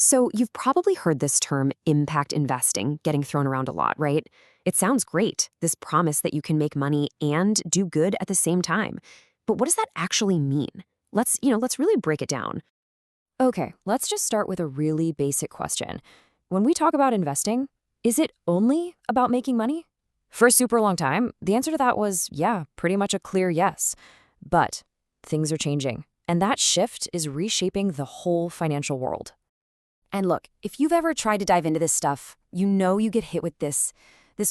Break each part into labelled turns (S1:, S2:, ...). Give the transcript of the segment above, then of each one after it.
S1: So, you've probably heard this term impact investing getting thrown around a lot, right? It sounds great, this promise that you can make money and do good at the same time. But what does that actually mean? Let's really break it down. Okay, let's just start with a really basic question. When we talk about investing, is it only about making money? For a super long time, the answer to that was yeah, pretty much a clear yes. But things are changing, and that shift is reshaping the whole financial world. And look, if you've ever tried to dive into this stuff, you know you get hit with this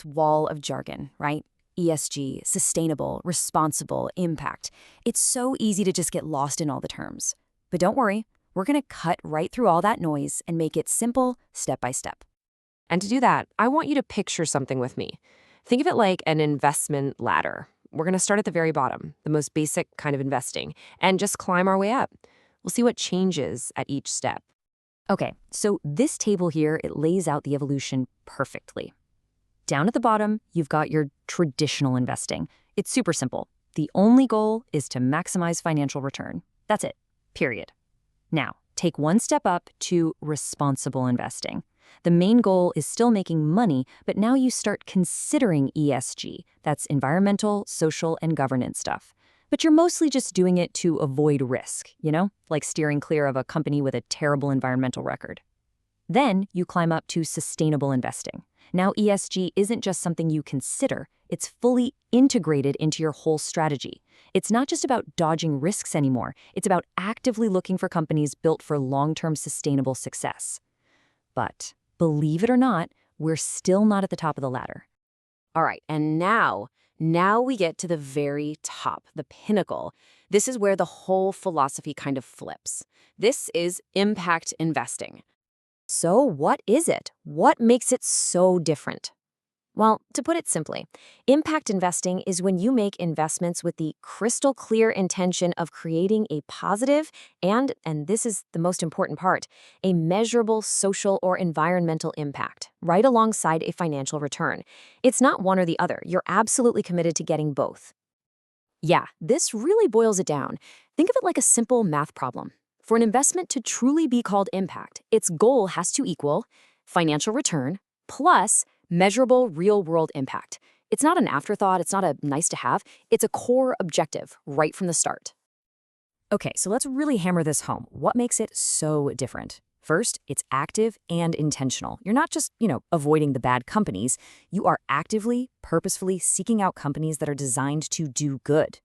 S1: wall of jargon, right? ESG, sustainable, responsible, impact. It's so easy to just get lost in all the terms. But don't worry, we're going to cut right through all that noise and make it simple, step by step. And to do that, I want you to picture something with me. Think of it like an investment ladder. We're going to start at the very bottom, the most basic kind of investing, and just climb our way up. We'll see what changes at each step. Okay, so this table here, it lays out the evolution perfectly. Down at the bottom, you've got your traditional investing. It's super simple. The only goal is to maximize financial return. That's it, period. Now, take one step up to responsible investing. The main goal is still making money, but now you start considering ESG. That's environmental, social, and governance stuff. But you're mostly just doing it to avoid risk, like steering clear of a company with a terrible environmental record. Then you climb up to sustainable investing. Now ESG isn't just something you consider, it's fully integrated into your whole strategy. It's not just about dodging risks anymore, it's about actively looking for companies built for long-term sustainable success. But believe it or not, we're still not at the top of the ladder. All right, and now we get to the very top, the pinnacle. This is where the whole philosophy kind of flips. This is impact investing. So what is it? What makes it so different? Well, to put it simply, impact investing is when you make investments with the crystal clear intention of creating a positive and this is the most important part, a measurable social or environmental impact, right alongside a financial return. It's not one or the other. You're absolutely committed to getting both. Yeah, this really boils it down. Think of it like a simple math problem. For an investment to truly be called impact, its goal has to equal financial return plus measurable real-world impact. It's not an afterthought, it's not a nice to have, it's a core objective right from the start. Okay, so let's really hammer this home. What makes it so different? First, it's active and intentional. You're not just, avoiding the bad companies. You are actively, purposefully seeking out companies that are designed to do good.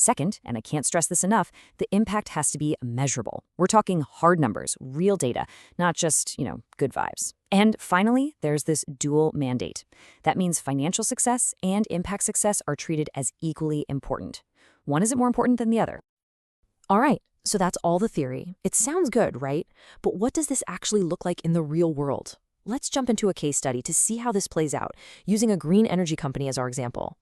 S1: Second, and I can't stress this enough, the impact has to be measurable. We're talking hard numbers, real data, not just, good vibes. And finally, there's this dual mandate. That means financial success and impact success are treated as equally important. One isn't more important than the other. All right, so that's all the theory. It sounds good, right? But what does this actually look like in the real world? Let's jump into a case study to see how this plays out, using a green energy company as our example.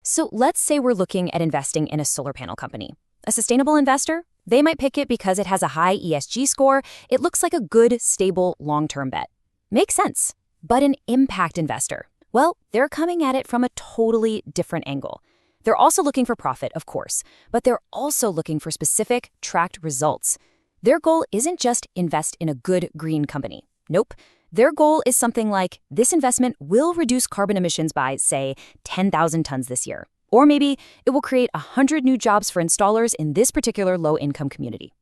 S1: So let's say we're looking at investing in a solar panel company. A sustainable investor? They might pick it because it has a high ESG score. It looks like a good, stable, long-term bet. Makes sense. But an impact investor? Well, they're coming at it from a totally different angle. They're also looking for profit, of course, but they're also looking for specific, tracked results. Their goal isn't just invest in a good green company. Nope. Their goal is something like, this investment will reduce carbon emissions by, say, 10,000 tons this year. Or maybe it will create 100 new jobs for installers in this particular low-income community.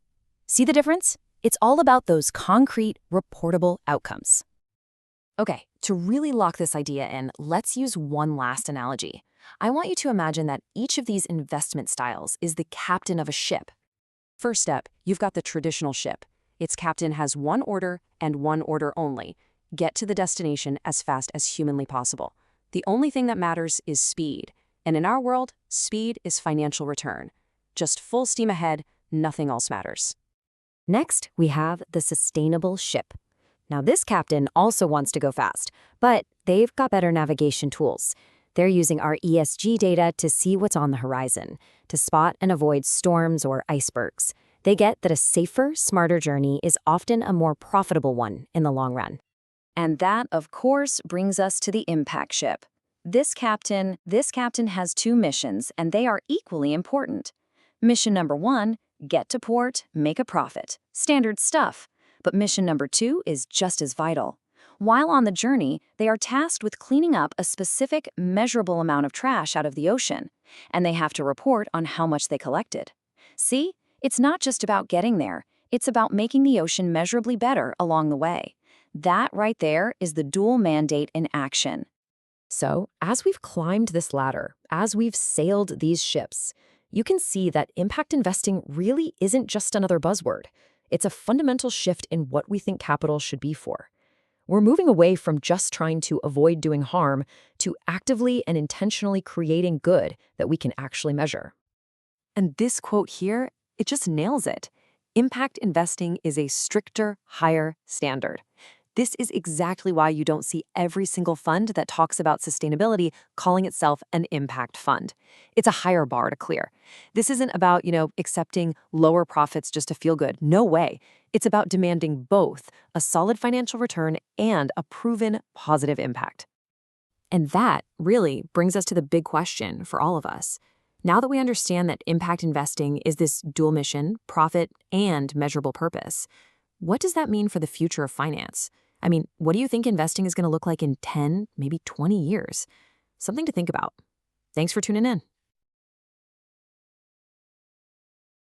S1: See the difference? It's all about those concrete, reportable outcomes. Okay, to really lock this idea in, let's use one last analogy. I want you to imagine that each of these investment styles is the captain of a ship. First step, you've got the traditional ship. Its captain has one order and one order only: get to the destination as fast as humanly possible. The only thing that matters is speed. And in our world, speed is financial return. Just full steam ahead, nothing else matters. Next, we have the sustainable ship. Now, this captain also wants to go fast, but they've got better navigation tools. They're using our ESG data to see what's on the horizon, to spot and avoid storms or icebergs. They get that a safer, smarter journey is often a more profitable one in the long run. And that, of course, brings us to the impact ship. This captain has two missions, and they are equally important. Mission number one, get to port, make a profit. Standard stuff.
S2: But mission number 2 is just as vital. While on the journey, they are tasked with cleaning up a specific, measurable amount of trash out of the ocean, and they have to report on how much they collected. See, it's not just about getting there, it's about making the ocean measurably better along the way. That right there is the dual mandate in action.
S1: So, as we've climbed this ladder, as we've sailed these ships, you can see that impact investing really isn't just another buzzword. It's a fundamental shift in what we think capital should be for. We're moving away from just trying to avoid doing harm to actively and intentionally creating good that we can actually measure.
S3: And this quote here, it just nails it. Impact investing is a stricter, higher standard. This is exactly why you don't see every single fund that talks about sustainability calling itself an impact fund. It's a higher bar to clear. This isn't about, accepting lower profits just to feel good. No way. It's about demanding both a solid financial return and a proven positive impact. And that really brings us to the big question for all of us. Now that we understand that impact investing is this dual mission, profit, and measurable purpose, what does that mean for the future of finance? I mean, what do you think investing is going to look like in 10, maybe 20 years? Something to think about. Thanks for tuning in.